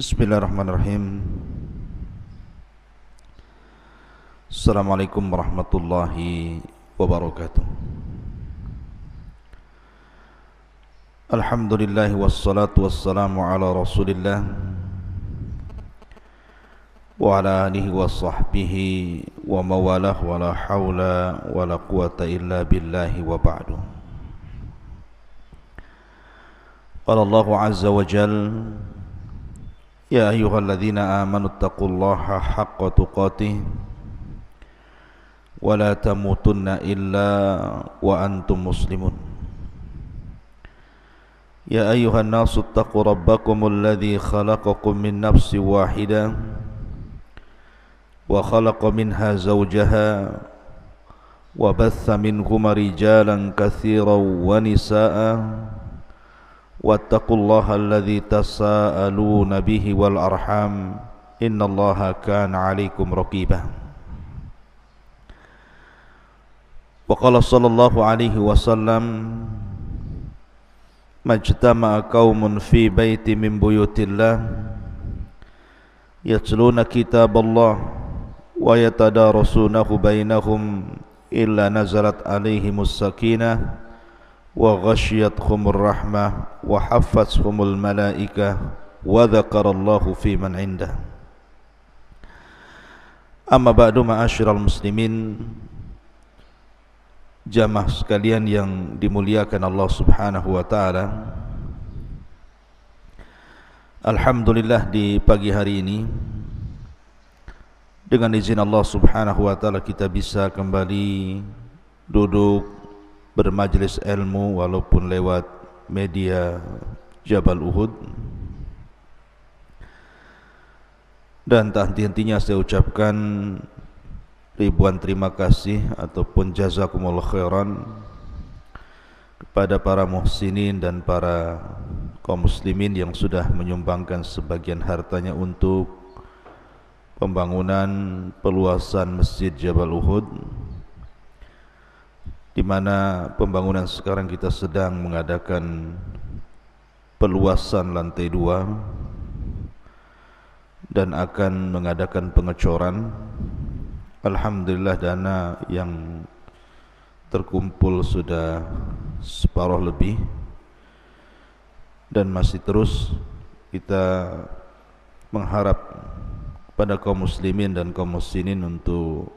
Bismillahirrahmanirrahim. Assalamualaikum warahmatullahi wabarakatuh. Alhamdulillah wassalatu wassalamu ala Rasulillah wa ala alihi wa sahbihi wa mawalah wa la hawla wa la quwata illa billahi wa ba'du. Qala Allah azza wa jalla: Ya ayyuhalladzina amanu taqullaha haqqa tuqatih wa la tamutunna illa wa antum muslimun. Ya ayyuhan nasu taqu rabbakumul ladzi khalaqakum min nafsin wahidah wa khalaqa minha zawjaha wa batha minhuma rijalan katsiran wa nisaa'a wattaqullaha alladzi tasaaluna bihi wal arham innallaha kana 'alaikum raqiba. Wa qala sallallahu alaihi wasallam: majtama'a qaumun fi baiti min buyutillah yatluna kitaballah wa yatadarasunahu bainahum illa nazalat alaihimus sakinah wa ghasyiyatuhumur rahmah wa haffathumul malaikah wa dzakarallahu fi man indah. Amma ba'du, ma'asyiral muslimin, jamaah sekalian yang dimuliakan Allah Subhanahu wa taala. Alhamdulillah, di pagi hari ini dengan izin Allah Subhanahu wa taala kita bisa kembali duduk bermajlis ilmu walaupun lewat media Jabal Uhud. Dan tak henti-hentinya saya ucapkan ribuan terima kasih ataupun jazakumullah khairan kepada para muhsinin dan para kaum muslimin yang sudah menyumbangkan sebagian hartanya untuk pembangunan peluasan Masjid Jabal Uhud, di mana pembangunan sekarang kita sedang mengadakan peluasan lantai 2 dan akan mengadakan pengecoran. Alhamdulillah, dana yang terkumpul sudah separuh lebih dan masih terus kita mengharap pada kaum muslimin dan kaum muslimin untuk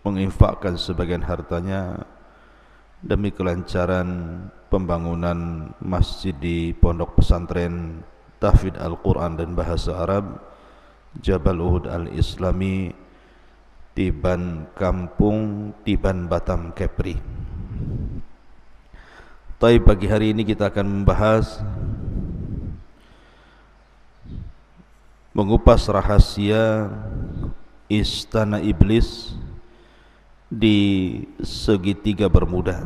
menginfakkan sebagian hartanya demi kelancaran pembangunan masjid di Pondok Pesantren Tahfidz Al-Quran dan Bahasa Arab Jabal Uhud Al-Islami, Tiban Kampung, Tiban Batam, Kepri. Tapi pagi hari ini kita akan membahas, mengupas rahasia Istana Iblis di segitiga Bermuda.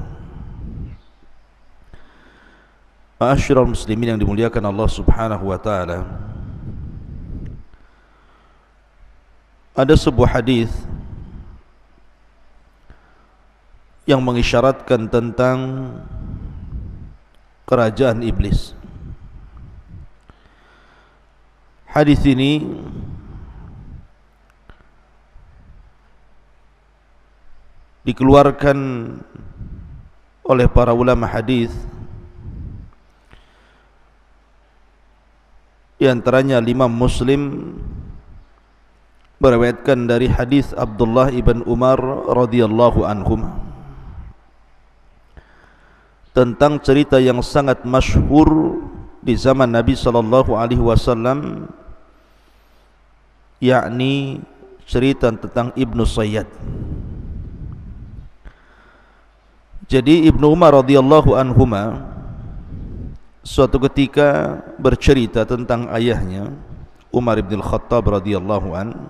Ma'asyiral muslimin yang dimuliakan Allah Subhanahu wa taala, ada sebuah hadis yang mengisyaratkan tentang kerajaan iblis. Hadis ini dikeluarkan oleh para ulama hadis, di antaranya Imam Muslim meriwayatkan dari hadis Abdullah ibn Umar radhiyallahu anhum tentang cerita yang sangat masyhur di zaman Nabi sallallahu alaihi wasallam, yakni cerita tentang Ibnu Sayyad. Jadi Ibnu Umar radhiyallahu anhuma suatu ketika bercerita tentang ayahnya Umar bin Khattab radhiyallahu an,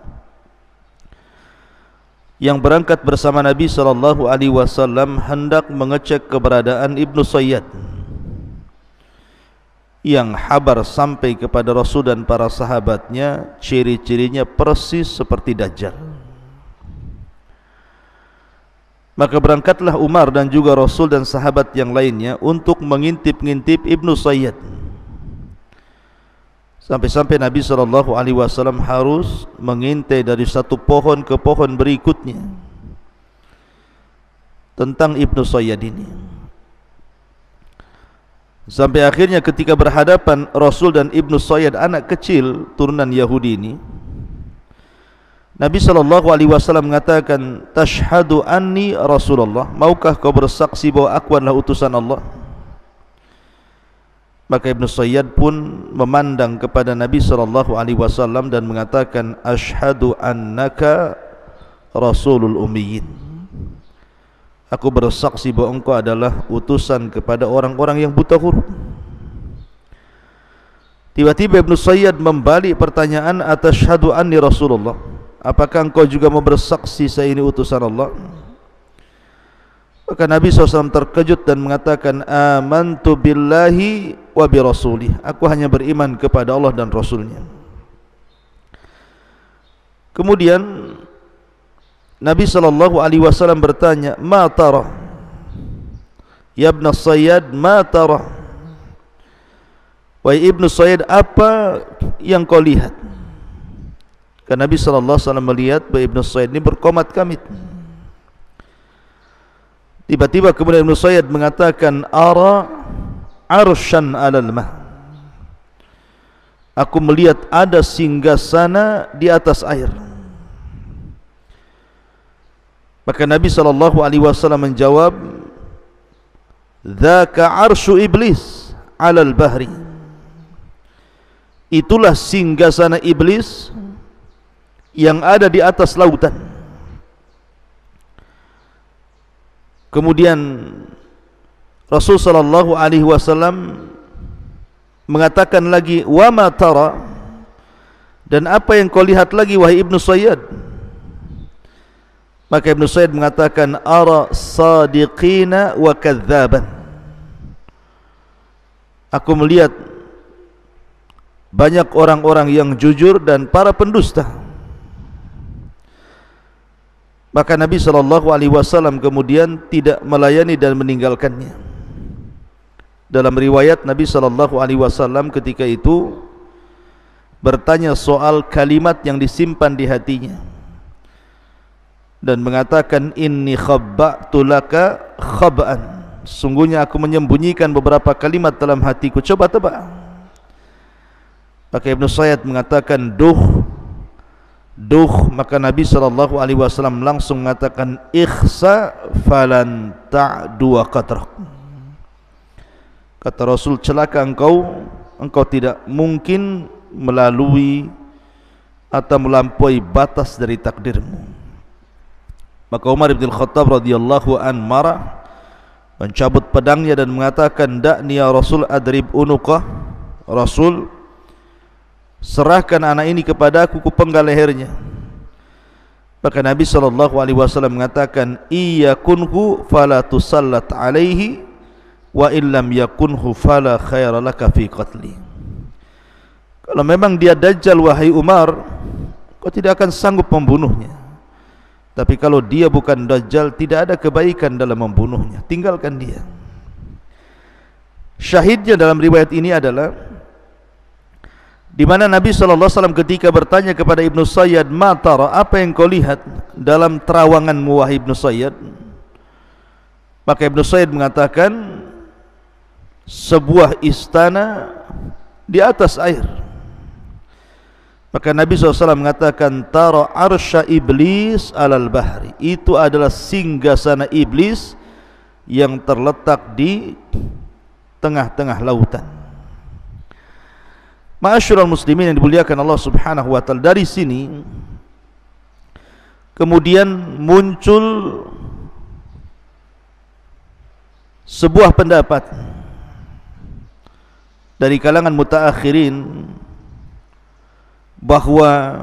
yang berangkat bersama Nabi sallallahu alaihi wasallam hendak mengecek keberadaan Ibnu Sayyad, yang kabar sampai kepada Rasul dan para sahabatnya ciri-cirinya persis seperti Dajjal. Maka berangkatlah Umar dan juga Rasul dan sahabat yang lainnya untuk mengintip-ngintip Ibnu Sayyad. Sampai-sampai Nabi SAW harus mengintai dari satu pohon ke pohon berikutnya tentang Ibnu Sayyad ini. Sampai akhirnya ketika berhadapan Rasul dan Ibnu Sayyad, anak kecil turunan Yahudi ini, Nabi SAW mengatakan, "Tashhadu anni Rasulullah, maukah kau bersaksi bahwa aku adalah utusan Allah?" Maka Ibnu Sayyad pun memandang kepada Nabi SAW dan mengatakan, "Ashhadu annaka Rasulul Ummiyin." Aku bersaksi bahwa engkau adalah utusan kepada orang-orang yang buta huruf. Tiba-tiba Ibnu Sayyad membalik pertanyaan, "Atashhadu anni Rasulullah?" Apakah engkau juga mau bersaksi saya ini utusan Allah? Maka Nabi SAW terkejut dan mengatakan, "Amantu billahi wa bi rasulih." Aku hanya beriman kepada Allah dan Rasulnya. Kemudian Nabi SAW bertanya, "Ma tara? Ya Ibn Sayyad, ma tara?" Wahai Ibnu Sayyad, apa yang kau lihat? Karena Nabi SAW melihat bahwa Ibnu Sayyad ini berkomat kamit. Tiba-tiba kemudian Ibnu Sayyad mengatakan, "Ara arsyan 'alal ma." Aku melihat ada singgasana di atas air. Maka Nabi SAW menjawab, "Dzaka arsyu iblis 'alal bahri." Itulah singgasana iblis yang ada di atas lautan. Kemudian Rasul sallallahu alaihi wasallam mengatakan lagi, "Wa ma tara?" Dan apa yang kau lihat lagi wahai Ibnu Sayyad? Maka Ibnu Sayyad mengatakan, "Ara sadiqina wa kadzaban." Aku melihat banyak orang-orang yang jujur dan para pendusta. Maka Nabi SAW kemudian tidak melayani dan meninggalkannya. Dalam riwayat Nabi SAW ketika itu bertanya soal kalimat yang disimpan di hatinya dan mengatakan, "Inni khabba'tu laka khab'an." Sungguhnya aku menyembunyikan beberapa kalimat dalam hatiku, coba tebak. Maka Ibnu Sayyad mengatakan, "Duh." Maka Nabi SAW langsung mengatakan, "Ikhsa falan ta'dua qatrak." Kata Rasul, celaka engkau tidak mungkin melalui atau melampaui batas dari takdirmu. Maka Umar bin Khattab radhiyallahu an marah, mencabut pedangnya dan mengatakan, "Da'ni ya Rasul adrib unuqah." Rasul, serahkan anak ini kepadaku, kupenggal lehernya. Maka Nabi SAW mengatakan, "Iyakunhu fala tusallat alaihi wa illam yakunhu fala khaira laka fi qatli." Kalau memang dia dajjal wahai Umar, kau tidak akan sanggup membunuhnya. Tapi kalau dia bukan dajjal, tidak ada kebaikan dalam membunuhnya. Tinggalkan dia. Syahidnya dalam riwayat ini adalah di mana Nabi SAW ketika bertanya kepada Ibnu Sayyad, "Ma tara?" Apa yang kau lihat dalam terawanganmu wahai Ibnu Sayyad? Maka Ibnu Sayyad mengatakan, sebuah istana di atas air. Maka Nabi SAW mengatakan, "Tara arsya iblis alal bahri." Itu adalah singgasana iblis yang terletak di tengah-tengah lautan. Ma'asyiral muslimin yang dimuliakan Allah Subhanahu wa taala, dari sini kemudian muncul sebuah pendapat dari kalangan mutaakhirin bahwa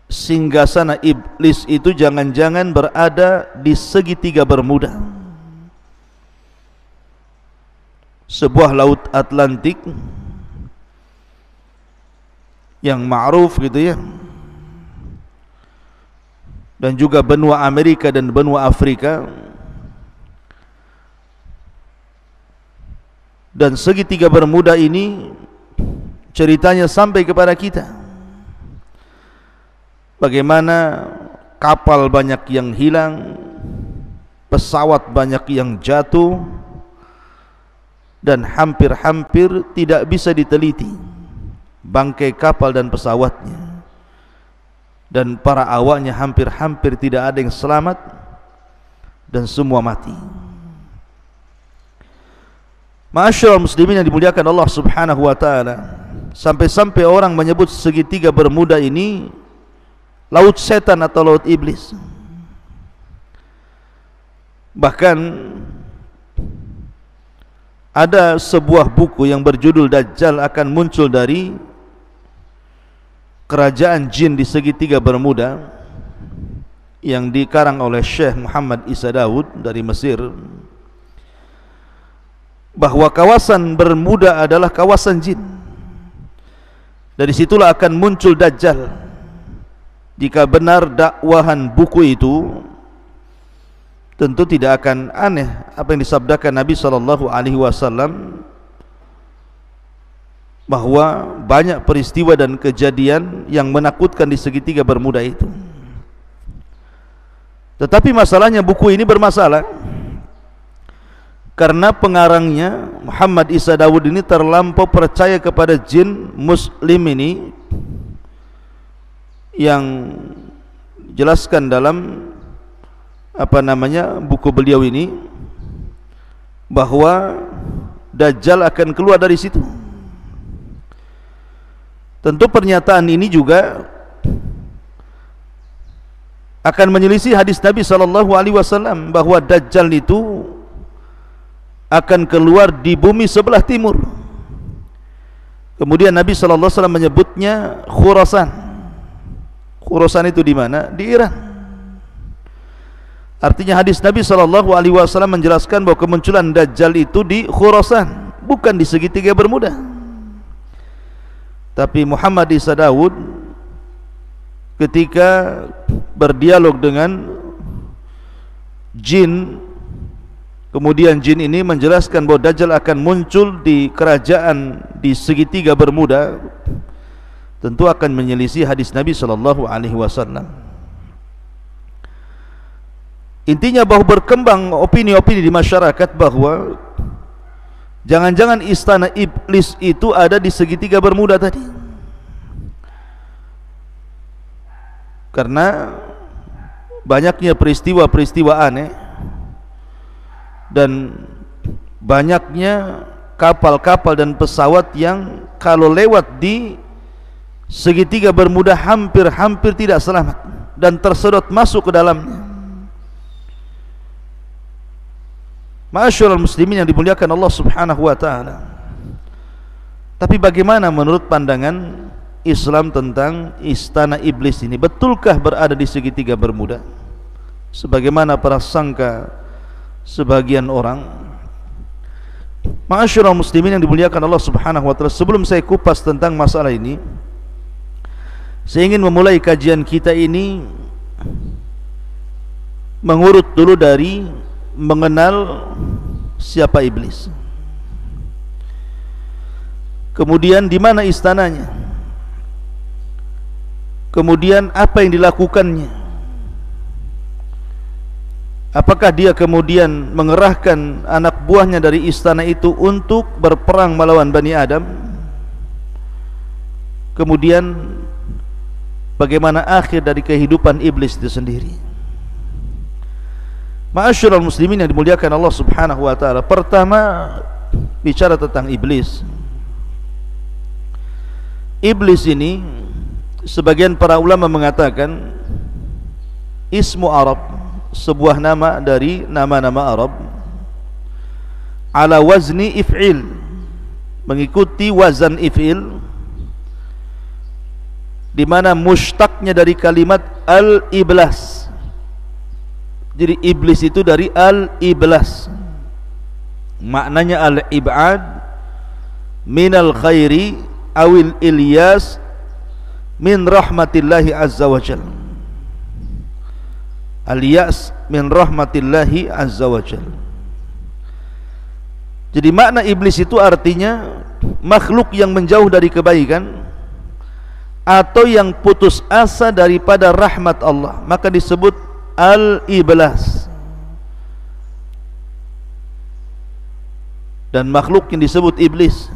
singgasana iblis itu jangan-jangan berada di segitiga Bermuda, sebuah laut Atlantik yang ma'ruf gitu ya, dan juga benua Amerika dan benua Afrika, dan segitiga Bermuda ini ceritanya sampai kepada kita. Bagaimana kapal banyak yang hilang, pesawat banyak yang jatuh, dan hampir-hampir tidak bisa diteliti bangkai kapal dan pesawatnya, dan para awaknya hampir-hampir tidak ada yang selamat dan semua mati. Ma'asyiral muslimin yang dimuliakan Allah Subhanahu wa taala, sampai-sampai orang menyebut segitiga bermuda ini laut setan atau laut iblis. Bahkan ada sebuah buku yang berjudul Dajjal akan muncul dari kerajaan jin di segitiga bermuda, yang dikarang oleh Syekh Muhammad Isa Daud dari Mesir, bahwa kawasan Bermuda adalah kawasan jin. Dari situlah akan muncul Dajjal. Jika benar dakwahan buku itu, tentu tidak akan aneh apa yang disabdakan Nabi SAW, bahwa banyak peristiwa dan kejadian yang menakutkan di segitiga bermuda itu. Tetapi masalahnya buku ini bermasalah karena pengarangnya Muhammad Isa Daud ini terlampau percaya kepada jin muslim ini, yang jelaskan dalam buku beliau ini bahwa Dajjal akan keluar dari situ. Tentu pernyataan ini juga akan menyelisih hadis Nabi SAW bahwa Dajjal itu akan keluar di bumi sebelah timur. Kemudian Nabi SAW menyebutnya Khurasan. Khurasan itu di mana? Di Iran. Artinya hadis Nabi SAW menjelaskan bahwa kemunculan Dajjal itu di Khurasan, bukan di segitiga bermuda. Tapi Muhammad Isa Daud ketika berdialog dengan jin, kemudian jin ini menjelaskan bahwa Dajjal akan muncul di kerajaan di segitiga bermuda, tentu akan menyelisih hadis Nabi SAW. Intinya bahwa berkembang opini-opini di masyarakat bahwa jangan-jangan istana iblis itu ada di segitiga bermuda tadi, karena banyaknya peristiwa-peristiwa aneh dan banyaknya kapal-kapal dan pesawat yang kalau lewat di segitiga bermuda hampir-hampir tidak selamat dan tersedot masuk ke dalamnya. Ma'asyiral muslimin yang dimuliakan Allah Subhanahu wa taala. Tapi bagaimana menurut pandangan Islam tentang istana iblis ini? Betulkah berada di segitiga bermuda sebagaimana prasangka sebagian orang? Ma'asyiral muslimin yang dimuliakan Allah Subhanahu wa taala, sebelum saya kupas tentang masalah ini, saya ingin memulai kajian kita ini mengurut dulu dari mengenal siapa iblis, kemudian di mana istananya, kemudian apa yang dilakukannya, apakah dia kemudian mengerahkan anak buahnya dari istana itu untuk berperang melawan Bani Adam, kemudian bagaimana akhir dari kehidupan iblis itu sendiri. Ma'asyiral muslimin yang dimuliakan Allah Subhanahu wa taala, pertama bicara tentang iblis. Iblis ini sebagian para ulama mengatakan ismu Arab, sebuah nama dari nama-nama Arab, ala wazni if'il, mengikuti wazan if'il, di mana mushtaqnya dari kalimat al-iblas. Jadi iblis itu dari al-iblas, maknanya al-ib'ad minal khairi awil ilyas min rahmatillahi azza wa jal. Al-yas min rahmatillahi azza wa jal. Jadi makna iblis itu artinya makhluk yang menjauh dari kebaikan atau yang putus asa daripada rahmat Allah, maka disebut al-iblas. Dan makhluk yang disebut iblis,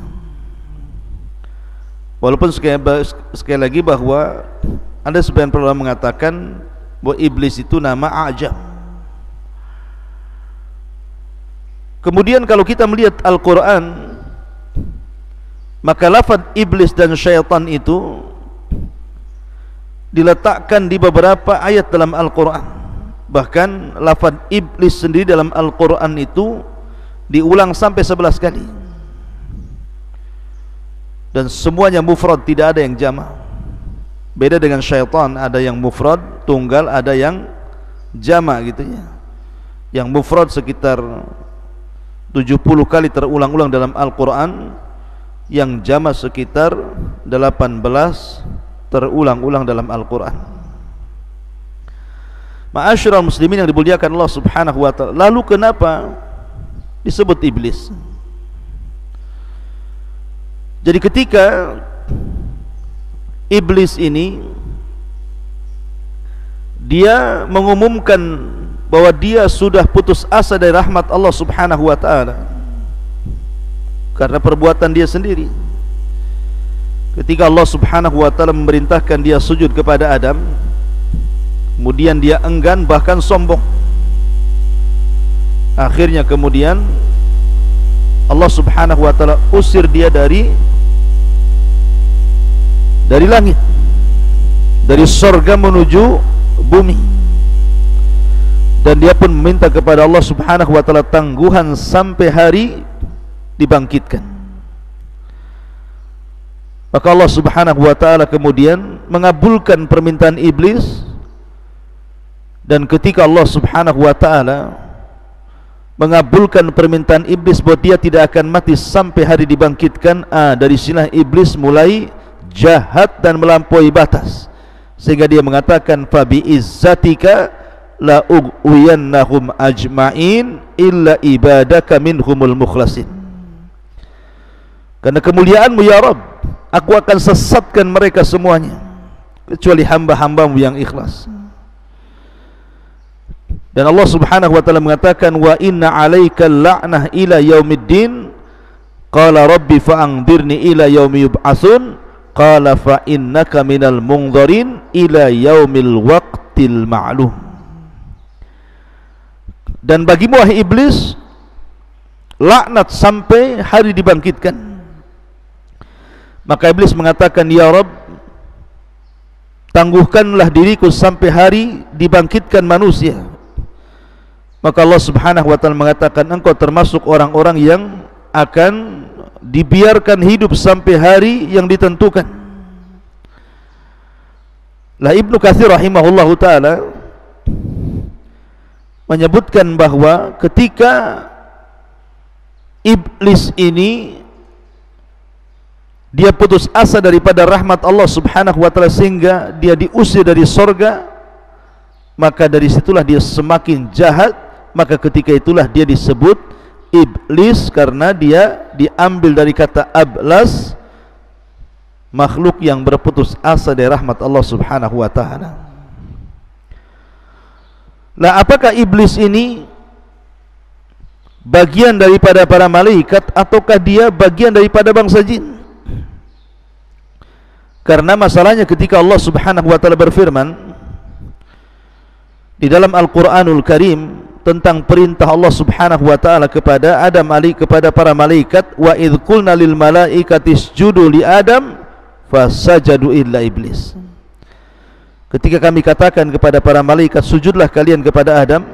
walaupun sekali lagi bahwa ada sebagian ulama mengatakan bahwa iblis itu nama ajam. Kemudian kalau kita melihat Al-Quran, maka lafaz iblis dan syaitan itu diletakkan di beberapa ayat dalam Al-Quran. Bahkan lafaz iblis sendiri dalam Al-Quran itu diulang sampai 11 kali, dan semuanya mufrad, tidak ada yang jama'. Beda dengan syaitan, ada yang mufrad tunggal, ada yang jama' gitu ya. Yang mufrad sekitar 70 kali terulang-ulang dalam Al-Quran, yang jama' sekitar 18 terulang-ulang dalam Al-Quran. Ma'asyiral muslimin yang dimuliakan Allah Subhanahu wa ta'ala, lalu kenapa disebut iblis? Jadi ketika iblis ini dia mengumumkan bahwa dia sudah putus asa dari rahmat Allah Subhanahu wa ta'ala karena perbuatan dia sendiri. Ketika Allah Subhanahu wa ta'ala memerintahkan dia sujud kepada Adam, kemudian dia enggan, bahkan sombong. Akhirnya kemudian Allah Subhanahu wa ta'ala usir dia dari langit, dari surga menuju bumi. Dan dia pun meminta kepada Allah Subhanahu wa ta'ala tangguhan sampai hari dibangkitkan. Maka Allah Subhanahu wa ta'ala kemudian mengabulkan permintaan iblis. Dan ketika Allah Subhanahu wa ta'ala mengabulkan permintaan iblis bahwa dia tidak akan mati sampai hari dibangkitkan, dari sinilah iblis mulai jahat dan melampaui batas, sehingga dia mengatakan, fa bi izzatika la ughwiyannahum ajma'in illa ibadaka minhumul mukhlasin. Karena kemuliaanmu ya Rabb, aku akan sesatkan mereka semuanya kecuali hamba-hambamu yang ikhlas. Dan Allah Subhanahu wa ta'ala mengatakan, wa inna 'alaika la'nah ila yaumiddin, qala rabbi fa'anzirni ila yaumi yub'atsun, qala fa innaka minal munzirin ila yaumil waqtil ma'lum. Dan bagimu wahai iblis laknat sampai hari dibangkitkan. Maka iblis mengatakan, ya Rabb, tangguhkanlah diriku sampai hari dibangkitkan manusia. Maka Allah Subhanahu wa ta'ala mengatakan, engkau termasuk orang-orang yang akan dibiarkan hidup sampai hari yang ditentukan. Lah Ibnu Katsir rahimahullahu ta'ala menyebutkan bahwa ketika iblis ini dia putus asa daripada rahmat Allah Subhanahu wa ta'ala sehingga dia diusir dari surga, maka dari situlah dia semakin jahat. Maka ketika itulah dia disebut iblis, karena dia diambil dari kata ablas, makhluk yang berputus asa dari rahmat Allah Subhanahu wa ta'ala. Lah apakah iblis ini bagian daripada para malaikat ataukah dia bagian daripada bangsa jin? Karena masalahnya ketika Allah Subhanahu wa ta'ala berfirman di dalam Al-Quranul Karim tentang perintah Allah Subhanahu wa ta'ala kepada Adam kepada para malaikat, wa idh qulna lil malaikati isjudu li Adam fasajadu illa iblis. Ketika kami katakan kepada para malaikat, sujudlah kalian kepada Adam,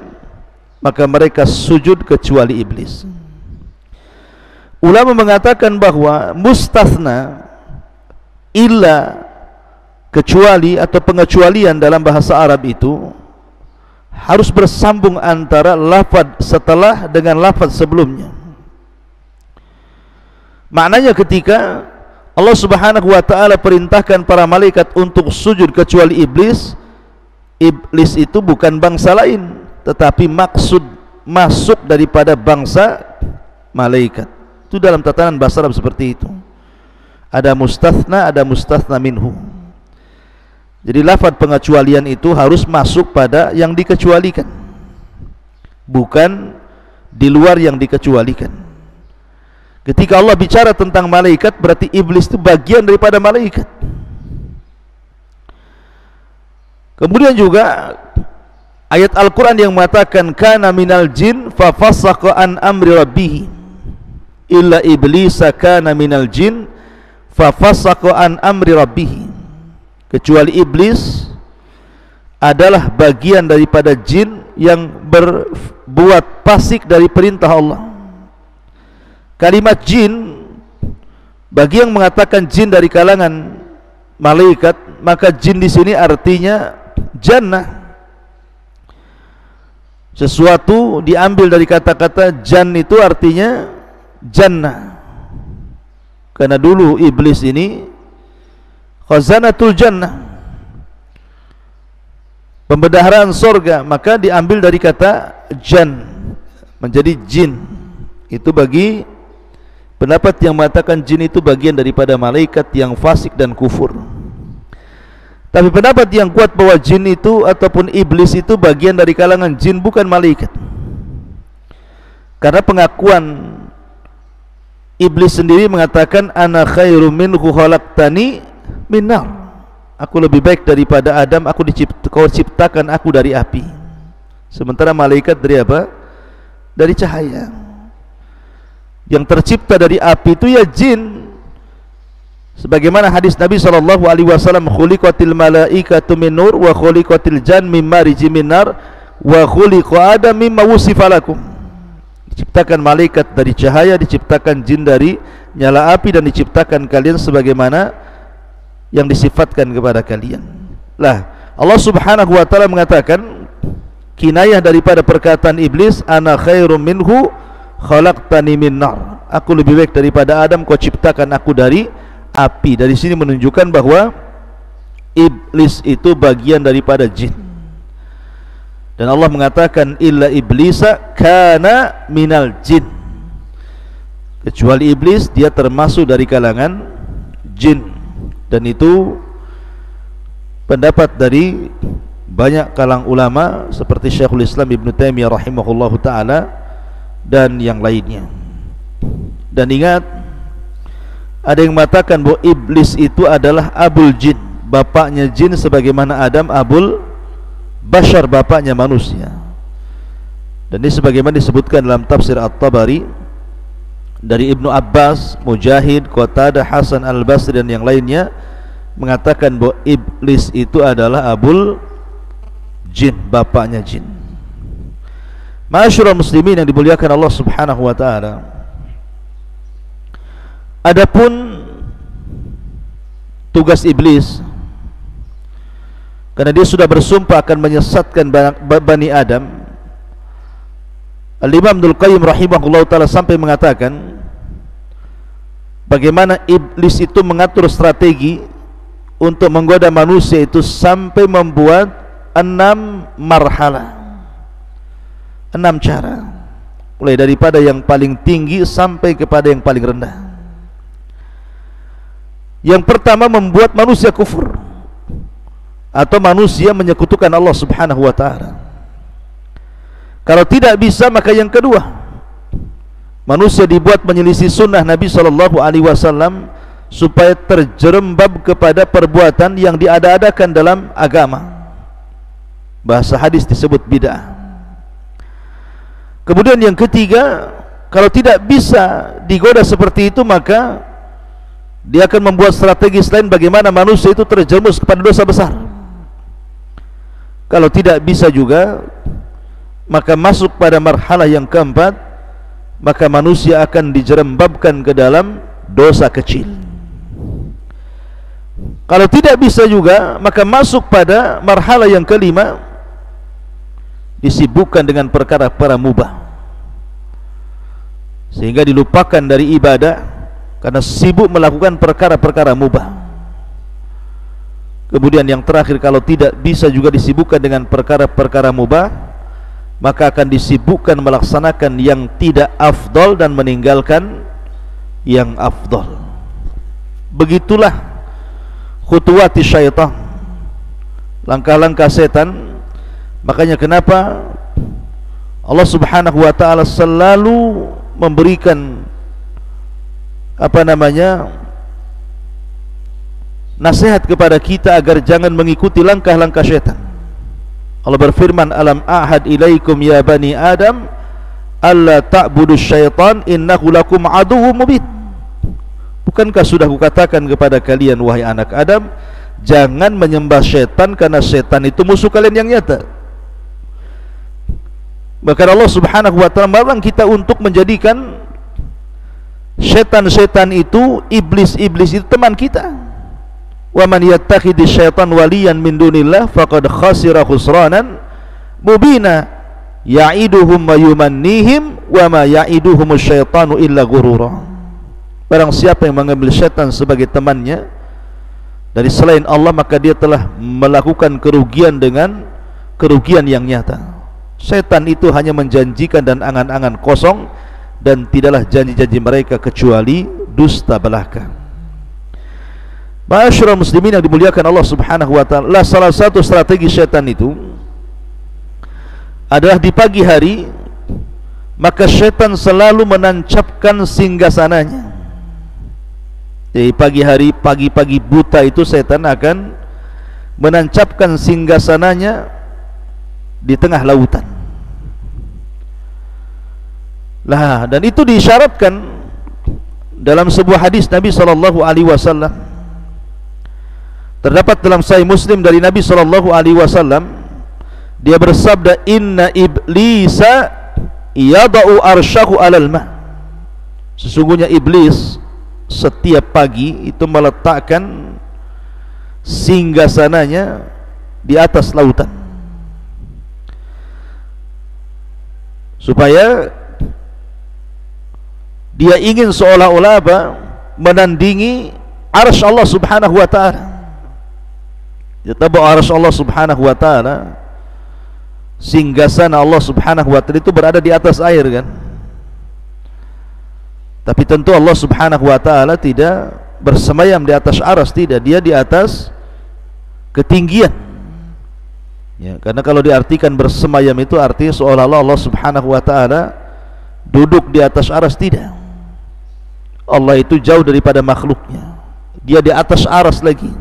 maka mereka sujud kecuali iblis. Ulama mengatakan bahwa mustathna, illa, kecuali atau pengecualian dalam bahasa Arab itu harus bersambung antara lafaz setelah dengan lafaz sebelumnya. Maknanya ketika Allah Subhanahu wa ta'ala perintahkan para malaikat untuk sujud kecuali iblis, iblis itu bukan bangsa lain, tetapi maksud masuk daripada bangsa malaikat. Itu dalam tatanan bahasa Arab seperti itu. Ada mustathna, ada mustathna minhu. Jadi lafaz pengecualian itu harus masuk pada yang dikecualikan, bukan di luar yang dikecualikan. Ketika Allah bicara tentang malaikat, berarti iblis itu bagian daripada malaikat. Kemudian juga ayat Al-Quran yang mengatakan kana minal jin fa fasaqa an amri rabbih illa iblisa kana minal jin fa fasaqa an amri rabbih. Kecuali iblis adalah bagian daripada jin yang berbuat fasik dari perintah Allah. Kalimat jin, bagi yang mengatakan jin dari kalangan malaikat, maka jin di sini artinya jannah. Sesuatu diambil dari kata-kata jan, itu artinya jannah. Karena dulu iblis ini khazanatul jannah, pembendaharaan sorga, maka diambil dari kata jan menjadi jin. Itu bagi pendapat yang mengatakan jin itu bagian daripada malaikat yang fasik dan kufur. Tapi pendapat yang kuat bahwa jin itu ataupun iblis itu bagian dari kalangan jin, bukan malaikat. Karena pengakuan iblis sendiri mengatakan ana khairum minhu khalaqtani min nar. Aku lebih baik daripada Adam, kau ciptakan aku dari api. Sementara malaikat dari apa? Dari cahaya. Yang tercipta dari api itu ya jin. Sebagaimana hadis Nabi SAW, khuliqatil malaikatu min nur wa khuliqatil jan mimma rijimin nar wa khuliqa adam mimma wusifa lakum. Diciptakan malaikat dari cahaya, diciptakan jin dari nyala api, dan diciptakan kalian sebagaimana yang disifatkan kepada kalian. Lah, Allah Subhanahu wa taala mengatakan kinayah daripada perkataan iblis, ana khairum minhu khalaqtani min nar. Aku lebih baik daripada Adam, kau ciptakan aku dari api. Dari sini menunjukkan bahwa iblis itu bagian daripada jin. Dan Allah mengatakan illa iblisa kana minal jin. Kecuali iblis, dia termasuk dari kalangan jin. Dan itu pendapat dari banyak kalangan ulama seperti Syekhul Islam Ibn Taimiyah rahimahullahu ta'ala dan yang lainnya. Dan ingat, ada yang mengatakan bahwa iblis itu adalah abul jin, bapaknya jin, sebagaimana Adam abul bashar, bapaknya manusia. Dan ini sebagaimana disebutkan dalam tafsir At-Tabari dari Ibnu Abbas, Mujahid, Qatadah, Hasan Al-Basri dan yang lainnya mengatakan bahwa iblis itu adalah abul jin, bapaknya jin. Ma'asyiral muslimin yang dimuliakan Allah Subhanahu wa taala, adapun tugas iblis, karena dia sudah bersumpah akan menyesatkan Bani Adam, Al-Imam Ibnul Qayyim rahimahullah ta'ala sampai mengatakan bagaimana iblis itu mengatur strategi untuk menggoda manusia itu sampai membuat 6 marhalah, 6 cara, mulai daripada yang paling tinggi sampai kepada yang paling rendah. Yang pertama, membuat manusia kufur atau manusia menyekutukan Allah Subhanahu wa ta'ala. Kalau tidak bisa, maka yang kedua, manusia dibuat menyelisih sunnah Nabi SAW supaya terjerembab kepada perbuatan yang diada-adakan dalam agama. Bahasa hadis disebut bid'ah. Kemudian yang ketiga, kalau tidak bisa digoda seperti itu, maka dia akan membuat strategi selain bagaimana manusia itu terjerumus kepada dosa besar. Kalau tidak bisa juga, maka masuk pada marhalah yang keempat, maka manusia akan dijerembabkan ke dalam dosa kecil. Kalau tidak bisa juga, maka masuk pada marhalah yang kelima, disibukkan dengan perkara-perkara mubah, sehingga dilupakan dari ibadah karena sibuk melakukan perkara-perkara mubah. Kemudian yang terakhir, kalau tidak bisa juga disibukkan dengan perkara-perkara mubah, maka akan disibukkan melaksanakan yang tidak afdol dan meninggalkan yang afdal. Begitulah khutuwati syaitan, langkah-langkah setan. Makanya kenapa Allah Subhanahu wa taala selalu memberikan nasihat kepada kita agar jangan mengikuti langkah-langkah syaitan. Allah berfirman, alam ahad ilaikum ya bani adam alla ta'budu syaitan innahu lakum aduwwum mubin. Bukankah sudah kukatakan kepada kalian wahai anak Adam, jangan menyembah syaitan karena syaitan itu musuh kalian yang nyata. Bahkan Allah Subhanahu wa taala melarang kita untuk menjadikan syaitan-syaitan itu, iblis-iblis itu teman kita. Wa man yattakhidhi syaitan waliyan min dunillah faqad khasira khusranan mubina ya'iduhum wa yumannihim wa ma ya'iduhum syaitanu illa ghurura. Barang siapa yang mengambil syaitan sebagai temannya dari selain Allah, maka dia telah melakukan kerugian dengan kerugian yang nyata. Syaitan itu hanya menjanjikan dan angan-angan kosong, dan tidaklah janji-janji mereka kecuali dusta belaka. Ma'asyiral muslimin yang dimuliakan Allah Subhanahu wa taala, salah satu strategi syaitan itu adalah di pagi hari, maka syaitan selalu menancapkan singgasananya. Jadi pagi hari, pagi-pagi buta itu syaitan akan menancapkan singgasananya di tengah lautan. Lah, dan itu diisyaratkan dalam sebuah hadis Nabi SAW. Terdapat dalam Sahih Muslim dari Nabi SAW, dia bersabda, inna iblisa yada'u arsyahu alal ma. Sesungguhnya iblis setiap pagi itu meletakkan singgasananya di atas lautan, supaya dia ingin seolah-olah menandingi arsy Allah Subhanahu wa taala. Dia tahu arsy Allah Subhanahu wa taala, singgasana Allah Subhanahu wa taala itu berada di atas air kan. Tapi tentu Allah Subhanahu wa taala tidak bersemayam di atas arsy, tidak, dia di atas ketinggian. Ya, karena kalau diartikan bersemayam itu artinya seolah-olah Allah Subhanahu wa taala duduk di atas arsy, tidak. Allah itu jauh daripada makhluknya, dia di atas arsy lagi.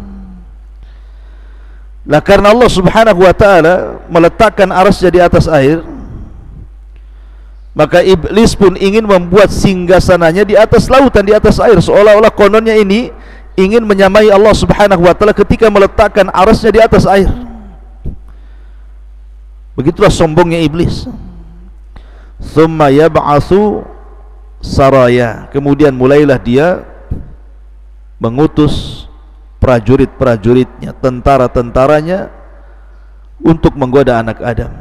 Lah karena Allah Subhanahu wa taala meletakkan arsy di atas air, maka iblis pun ingin membuat singgasananya di atas lautan, di atas air, seolah-olah kononnya ini ingin menyamai Allah Subhanahu wa taala ketika meletakkan arsy-Nya di atas air. Begitulah sombongnya iblis. Tsumma yab'atsu saraya, kemudian mulailah dia mengutus prajurit-prajuritnya, tentara-tentaranya untuk menggoda anak Adam.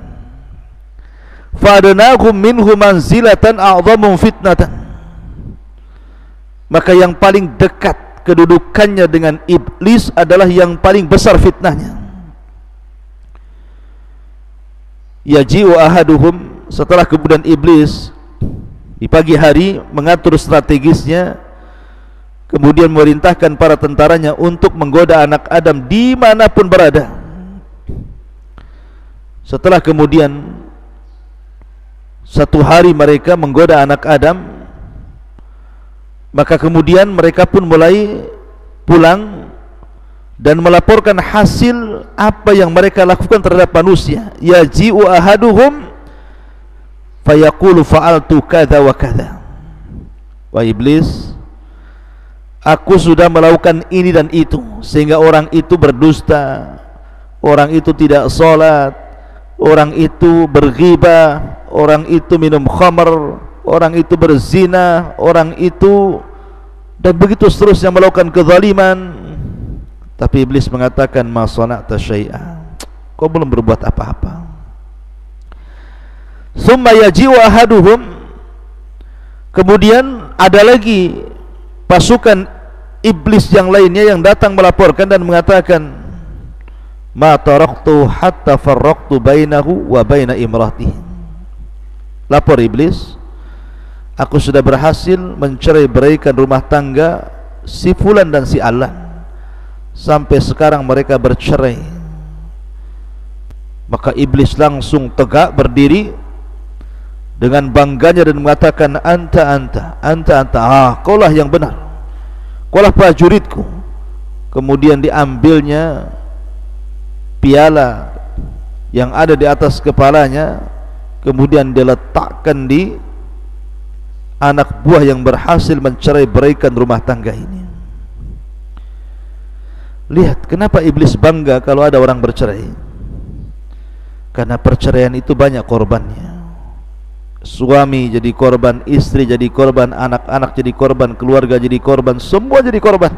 Fa'adnahum minhu manzilatan a'dhamu fitnatan, maka yang paling dekat kedudukannya dengan iblis adalah yang paling besar fitnahnya. Yaji'u ahaduhum, setelah kemudian iblis di pagi hari mengatur strategisnya, kemudian memerintahkan para tentaranya untuk menggoda anak Adam dimanapun berada. Setelah kemudian satu hari mereka menggoda anak Adam, maka kemudian mereka pun mulai pulang dan melaporkan hasil apa yang mereka lakukan terhadap manusia. Yaji'u ahaduhum fayaqulu fa'altu kadza wa kadza. Wah iblis, aku sudah melakukan ini dan itu, sehingga orang itu berdusta, orang itu tidak sholat, orang itu berghibah, orang itu minum khamr, orang itu berzina, orang itu, dan begitu seterusnya melakukan kezaliman. Tapi iblis mengatakan, ma sana'ta syai'a, kau belum berbuat apa-apa. Tsumma yaji'u ahaduhum, kemudian ada lagi pasukan iblis yang lainnya yang datang melaporkan dan mengatakan, ma taraktu hatta farraqtu bainahu wa baina imratihi. Lapor iblis, aku sudah berhasil mencerai-beraikan rumah tangga si fulan dan si alan, sampai sekarang mereka bercerai. Maka iblis langsung tegak berdiri dengan bangganya dan mengatakan, anta, kaulah yang benar, kaulah prajuritku. Kemudian diambilnya piala yang ada di atas kepalanya, kemudian diletakkan di anak buah yang berhasil mencerai-beraikan rumah tangga ini. Lihat kenapa iblis bangga kalau ada orang bercerai. Karena perceraian itu banyak korbannya. Suami jadi korban, istri jadi korban, anak-anak jadi korban, keluarga jadi korban, semua jadi korban.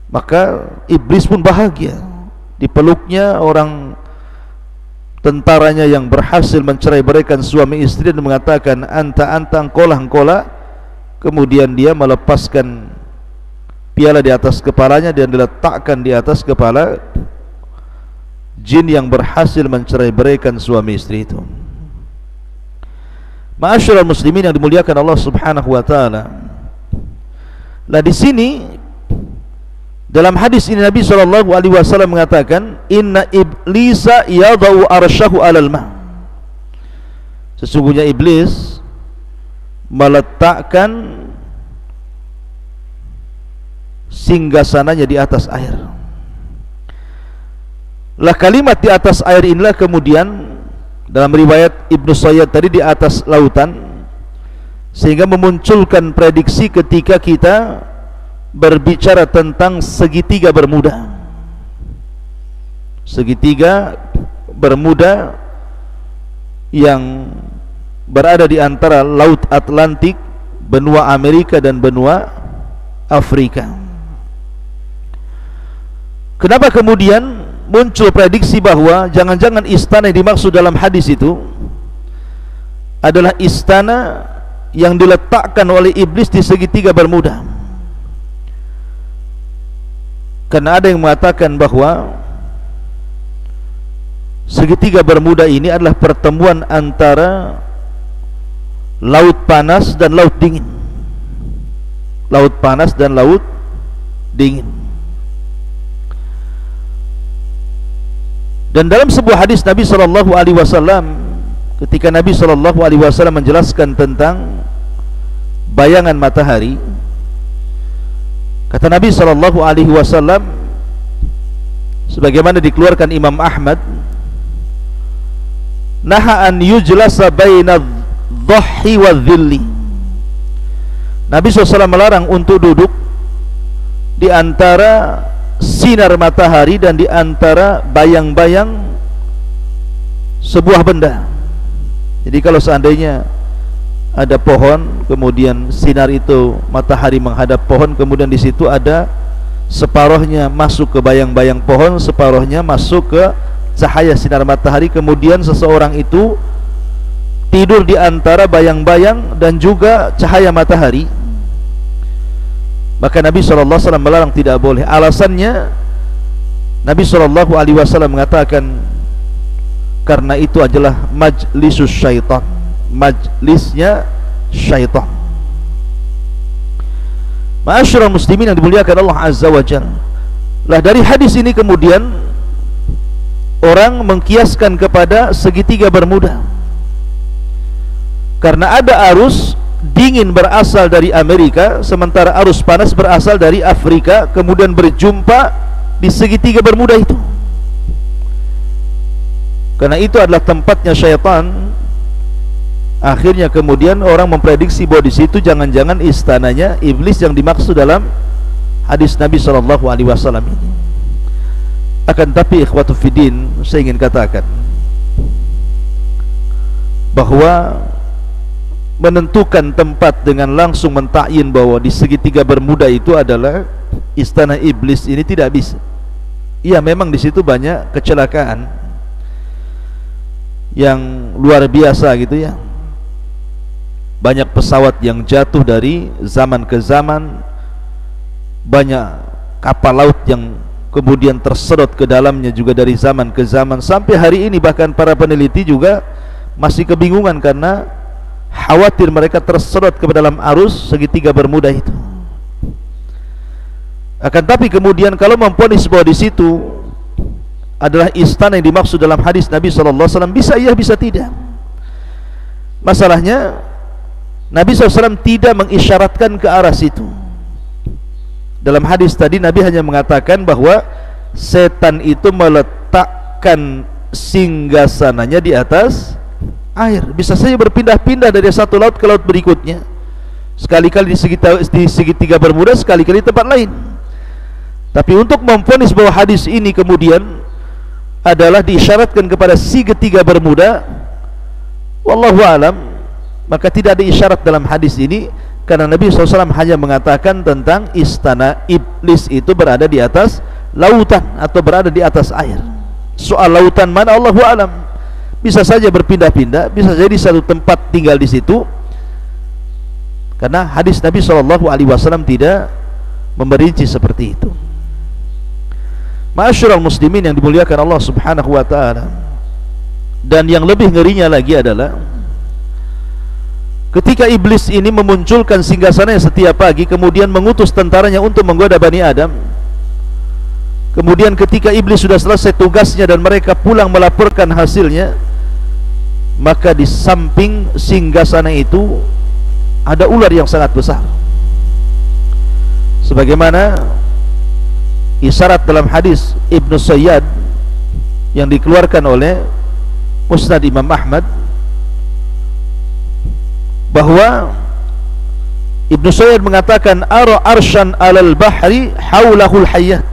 Maka iblis pun bahagia, dipeluknya orang tentaranya yang berhasil mencerai-beraikan suami istri dan mengatakan, anta, engkolah. Kemudian dia melepaskan piala di atas kepalanya dan diletakkan di atas kepala jin yang berhasil mencerai-beraikan suami istri itu. Ma'asyiral muslimin yang dimuliakan Allah Subhanahu wa taala. Lah di sini dalam hadis ini Nabi sallallahu alaihi wasallam mengatakan, inna iblisa yadau arsyahu 'alal ma'. Sesungguhnya iblis meletakkan singgasananya di atas air. Lah kalimat di atas air inilah kemudian dalam riwayat Ibnu Sayyad tadi di atas lautan, sehingga memunculkan prediksi ketika kita berbicara tentang segitiga bermuda. Segitiga bermuda yang berada di antara Laut Atlantik, benua Amerika dan benua Afrika. Kenapa kemudian muncul prediksi bahwa jangan-jangan istana yang dimaksud dalam hadis itu adalah istana yang diletakkan oleh iblis di segitiga bermuda? Karena ada yang mengatakan bahwa segitiga bermuda ini adalah pertemuan antara laut panas dan laut dingin. Laut panas dan laut dingin. Dan dalam sebuah hadis Nabi sallallahu alaihi wasallam, ketika Nabi sallallahu alaihi wasallam menjelaskan tentang bayangan matahari, kata Nabi sallallahu alaihi wasallam sebagaimana dikeluarkan Imam Ahmad, naha an yujlasa baina dhahhi wa dhilli. Nabi SAW melarang untuk duduk di antara sinar matahari dan di antara bayang-bayang sebuah benda. Jadi kalau seandainya ada pohon, kemudian sinar itu matahari menghadap pohon, kemudian di situ ada separuhnya masuk ke bayang-bayang pohon, separuhnya masuk ke cahaya sinar matahari, kemudian seseorang itu tidur di antara bayang-bayang dan juga cahaya matahari, maka Nabi SAW melarang, tidak boleh. Alasannya Nabi SAW mengatakan karena itu adalah majlisus syaitan, majlisnya syaitan. Ma'asyiral muslimin yang dimuliakan Allah Azza wa Jalla. Lah dari hadis ini kemudian orang mengkiaskan kepada segitiga bermuda, karena ada arus dingin berasal dari Amerika, sementara arus panas berasal dari Afrika, kemudian berjumpa di segitiga bermuda itu. Karena itu adalah tempatnya syaitan. Akhirnya kemudian orang memprediksi bahwa di situ jangan-jangan istananya iblis yang dimaksud dalam hadis Nabi SAW ini. Akan tapi ikhwatu fiddin, saya ingin katakan bahwa menentukan tempat dengan langsung mentakyin bahwa di segitiga bermuda itu adalah istana iblis ini tidak bisa. Iya, memang di situ banyak kecelakaan yang luar biasa gitu ya. Banyak pesawat yang jatuh dari zaman ke zaman, banyak kapal laut yang kemudian tersedot ke dalamnya juga dari zaman ke zaman. Sampai hari ini bahkan para peneliti juga masih kebingungan karena khawatir mereka tersedot ke dalam arus segitiga bermuda itu. Akan tapi kemudian kalau memvonis bahwa di situ adalah istana yang dimaksud dalam hadis Nabi SAW, bisa iya bisa tidak. Masalahnya Nabi SAW tidak mengisyaratkan ke arah situ. Dalam hadis tadi Nabi hanya mengatakan bahwa setan itu meletakkan singgasananya di atas air. Bisa saja berpindah-pindah dari satu laut ke laut berikutnya, sekali-kali di segitiga bermuda, sekali-kali di tempat lain. Tapi untuk memvonis bahwa hadis ini kemudian adalah diisyaratkan kepada segitiga bermuda, wallahu alam, maka tidak ada isyarat dalam hadis ini, karena Nabi SAW hanya mengatakan tentang istana iblis itu berada di atas lautan atau berada di atas air. Soal lautan mana, Allahu alam, bisa saja berpindah-pindah, bisa jadi satu tempat tinggal di situ, karena hadis Nabi SAW tidak memberinci seperti itu. Ma'asyiral muslimin yang dimuliakan Allah Subhanahu wa ta'ala. Dan yang lebih ngerinya lagi adalah ketika iblis ini memunculkan singgasananya setiap pagi, kemudian mengutus tentaranya untuk menggoda Bani Adam. Kemudian ketika iblis sudah selesai tugasnya dan mereka pulang melaporkan hasilnya, maka di samping singgasana itu ada ular yang sangat besar. Sebagaimana isyarat dalam hadis Ibnu Sayyad yang dikeluarkan oleh Musnad Imam Ahmad, bahwa Ibnu Sayyad mengatakan, ara arsyan alal bahri haulahul hayyat,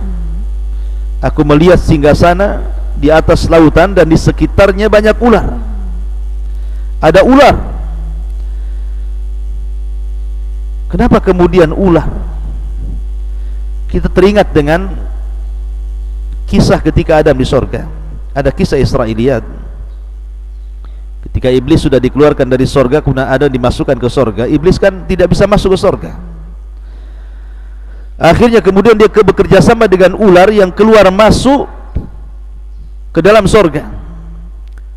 aku melihat singgasana di atas lautan dan di sekitarnya banyak ular. Ada ular. Kenapa kemudian ular? Kita teringat dengan kisah ketika Adam di sorga. Ada kisah Israiliyat. Ketika iblis sudah dikeluarkan dari sorga, kemudian Adam dimasukkan ke sorga. Iblis kan tidak bisa masuk ke sorga. Akhirnya kemudian dia bekerja sama dengan ular yang keluar masuk ke dalam sorga,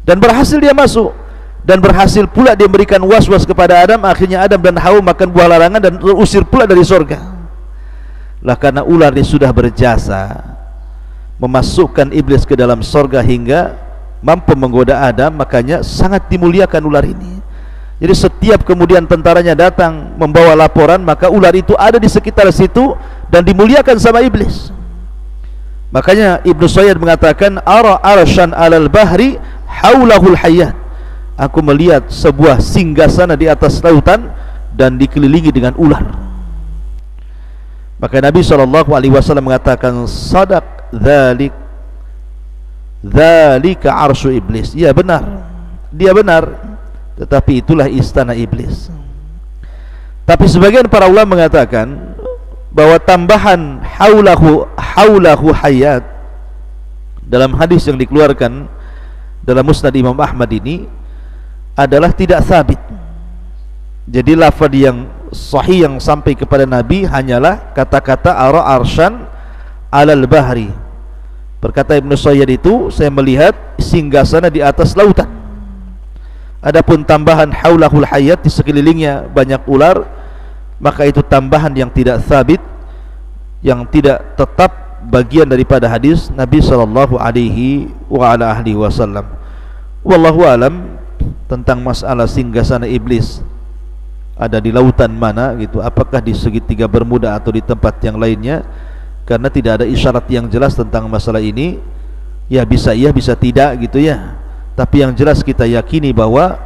dan berhasil dia masuk, dan berhasil pula dia memberikan was-was kepada Adam. Akhirnya Adam dan Hawa makan buah larangan dan terusir pula dari sorga. Lah karena ular ini sudah berjasa memasukkan iblis ke dalam sorga hingga mampu menggoda Adam, makanya sangat dimuliakan ular ini. Jadi setiap kemudian tentaranya datang membawa laporan, maka ular itu ada di sekitar situ dan dimuliakan sama iblis. Makanya Ibnu Sayyad mengatakan, ara arsyan alal bahri haulahul hayyat, aku melihat sebuah singgasana di atas lautan dan dikelilingi dengan ular. Maka Nabi SAW mengatakan, sadaq dzalika arsyu iblis. Ya benar, dia benar, tetapi itulah istana iblis. Tapi sebagian para ulama mengatakan bahwa tambahan haulahu hayat dalam hadis yang dikeluarkan dalam Musnad Imam Ahmad ini adalah tidak sabit. Jadi lafaz yang sahih yang sampai kepada Nabi hanyalah kata-kata ara arsyan alal bahri. Berkata Ibnu Sayyad itu, saya melihat singgasana di atas lautan. Adapun tambahan haulahul hayat, di sekelilingnya banyak ular, maka itu tambahan yang tidak sabit, yang tidak tetap bagian daripada hadis Nabi sallallahu alaihi wasallam. Wallahu alam tentang masalah singgasana iblis ada di lautan mana gitu, apakah di segitiga bermuda atau di tempat yang lainnya, karena tidak ada isyarat yang jelas tentang masalah ini. Ya bisa iya bisa tidak gitu ya. Tapi yang jelas kita yakini bahwa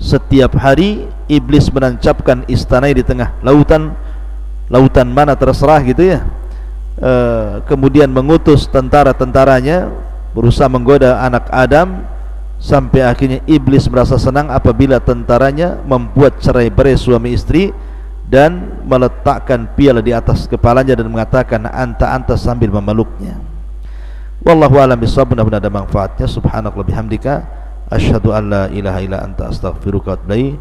setiap hari iblis menancapkan istananya di tengah lautan, lautan mana terserah gitu ya. Kemudian mengutus tentara-tentaranya berusaha menggoda anak Adam, sampai akhirnya iblis merasa senang apabila tentaranya membuat cerai-berai suami istri dan meletakkan piala di atas kepalanya dan mengatakan anta sambil memeluknya. Wallahu a'lam bishawab. Mudah-mudahan ada manfaatnya. Subhanallah bihamdika asyhadu an la ilaha illa anta astaghfiruka wa atubu ilaik.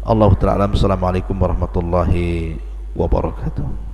Allahu ta'ala. Assalamualaikum warahmatullahi wabarakatuh.